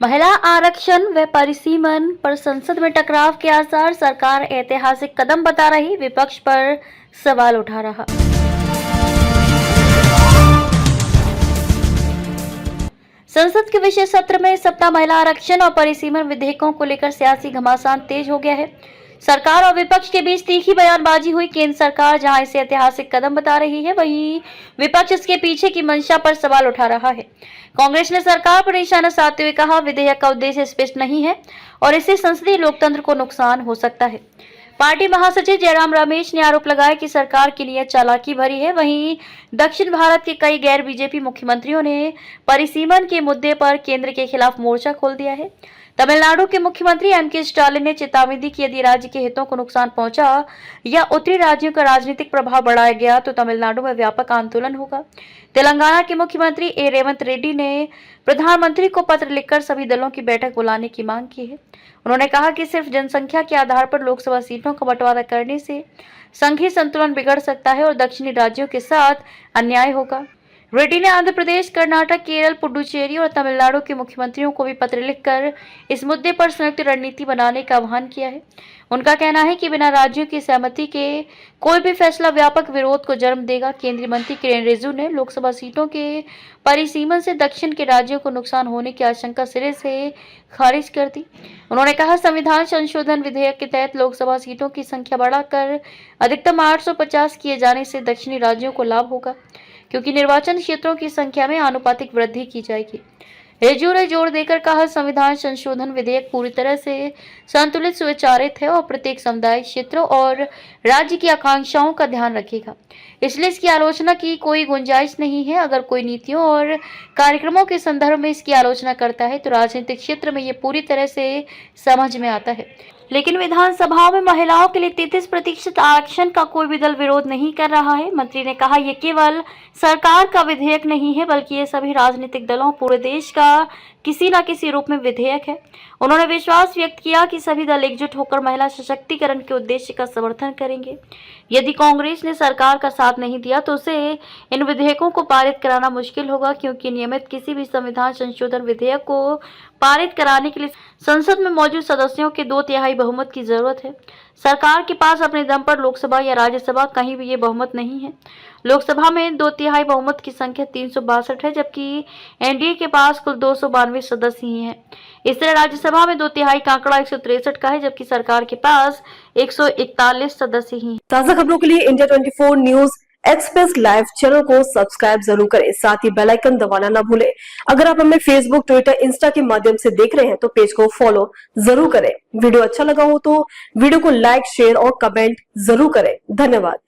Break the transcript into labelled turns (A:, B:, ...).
A: महिला आरक्षण व परिसीमन पर संसद में टकराव के आसार, सरकार ऐतिहासिक कदम बता रही, विपक्ष पर सवाल उठा रहा। संसद के विशेष सत्र में इस सप्ताह महिला आरक्षण और परिसीमन विधेयकों को लेकर सियासी घमासान तेज हो गया है। सरकार और विपक्ष के बीच तीखी बयानबाजी हुई। केंद्र सरकार जहां इसे ऐतिहासिक कदम बता रही है, वहीं विपक्ष इसके पीछे की मंशा पर सवाल उठा रहा है। कांग्रेस ने सरकार पर निशाना साधते हुए कहा, विधेयक का उद्देश्य स्पष्ट नहीं है और इससे संसदीय लोकतंत्र को नुकसान हो सकता है। पार्टी महासचिव जयराम रमेश ने आरोप लगाया कि सरकार की नीयत चालाकी भरी है। वहीं दक्षिण भारत के कई गैर बीजेपी मुख्यमंत्रियों ने परिसीमन के मुद्दे पर केंद्र के खिलाफ मोर्चा खोल दिया है। तमिलनाडु के मुख्यमंत्री एम.के. स्टालिन ने चेतावनी दी कि यदि राज्य के हितों को नुकसान पहुंचा या उत्तरी राज्यों का राजनीतिक प्रभाव बढ़ाया गया तो तमिलनाडु में व्यापक आंदोलन होगा। तेलंगाना के मुख्यमंत्री ए. रेवंत रेड्डी ने प्रधानमंत्री को पत्र लिखकर सभी दलों की बैठक बुलाने की मांग की है। उन्होंने कहा कि सिर्फ जनसंख्या के आधार पर लोकसभा सीटों का बंटवारा करने से संघीय संतुलन बिगड़ सकता है और दक्षिणी राज्यों के साथ अन्याय होगा। रेड्डी ने आंध्र प्रदेश, कर्नाटक, केरल, पुडुचेरी और तमिलनाडु के मुख्यमंत्रियों को भी पत्र लिखकर इस मुद्दे पर संयुक्त रणनीति बनाने का आह्वान किया है। उनका कहना है कि बिना राज्यों की सहमति के कोई भी फैसला व्यापक विरोध को जन्म देगा। केंद्रीय मंत्री किरेन रिजिजू ने लोकसभा सीटों के परिसीमन से दक्षिण के राज्यों को नुकसान होने की आशंका सिरे से खारिज कर दी। उन्होंने कहा, संविधान संशोधन विधेयक के तहत लोकसभा सीटों की संख्या बढ़ाकर अधिकतम 850 किए जाने से दक्षिणी राज्यों को लाभ होगा, क्योंकि निर्वाचन क्षेत्रों की संख्या में आनुपातिक वृद्धि की जाएगी। रिजिजू ने जोर देकर कहा, संविधान संशोधन विधेयक पूरी तरह से संतुलित, सुविचारित है और प्रत्येक समुदाय, क्षेत्रों और राज्य की आकांक्षाओं का ध्यान रखेगा। इसलिए इसकी आलोचना की कोई गुंजाइश नहीं है। अगर कोई नीतियों और कार्यक्रमों के संदर्भ में इसकी आलोचना करता है तो राजनीतिक क्षेत्र में ये पूरी तरह से समझ में आता है। लेकिन विधानसभा में महिलाओं के लिए 33% आरक्षण का कोई भी दल विरोध नहीं कर रहा है। मंत्री ने कहा, यह केवल सरकार का विधेयक नहीं है, बल्कि ये सभी राजनीतिक दलों, पूरे देश का किसी न किसी रूप में विधेयक है। उन्होंने विश्वास व्यक्त किया कि सभी दल एकजुट होकर महिला सशक्तिकरण के उद्देश्य का समर्थन करेंगे। यदि कांग्रेस ने सरकार का साथ नहीं दिया तो उसे इन विधेयकों को पारित कराना मुश्किल होगा, क्योंकि नियमित किसी भी संविधान संशोधन विधेयक को पारित कराने के लिए संसद में मौजूद सदस्यों के 2/3 बहुमत की जरूरत है। सरकार के पास अपने दम पर लोकसभा या राज्यसभा कहीं भी ये बहुमत नहीं है। लोकसभा में 2/3 बहुमत की संख्या 362 है, जबकि एनडीए के पास कुल 292 सदस्य ही हैं। इस तरह राज्यसभा में 2/3 का आंकड़ा 163 का है, जबकि सरकार के पास 141 सदस्य ही हैं।
B: ताजा खबरों के लिए India 24 news express live channel को सब्सक्राइब जरूर करें, साथ ही बेल आइकन दबाना न भूलें। अगर आप हमें फेसबुक, ट्विटर, इंस्टा के माध्यम से देख रहे हैं तो पेज को फॉलो जरूर करें। वीडियो अच्छा लगा हो तो वीडियो को लाइक, शेयर और कमेंट जरूर करें। धन्यवाद।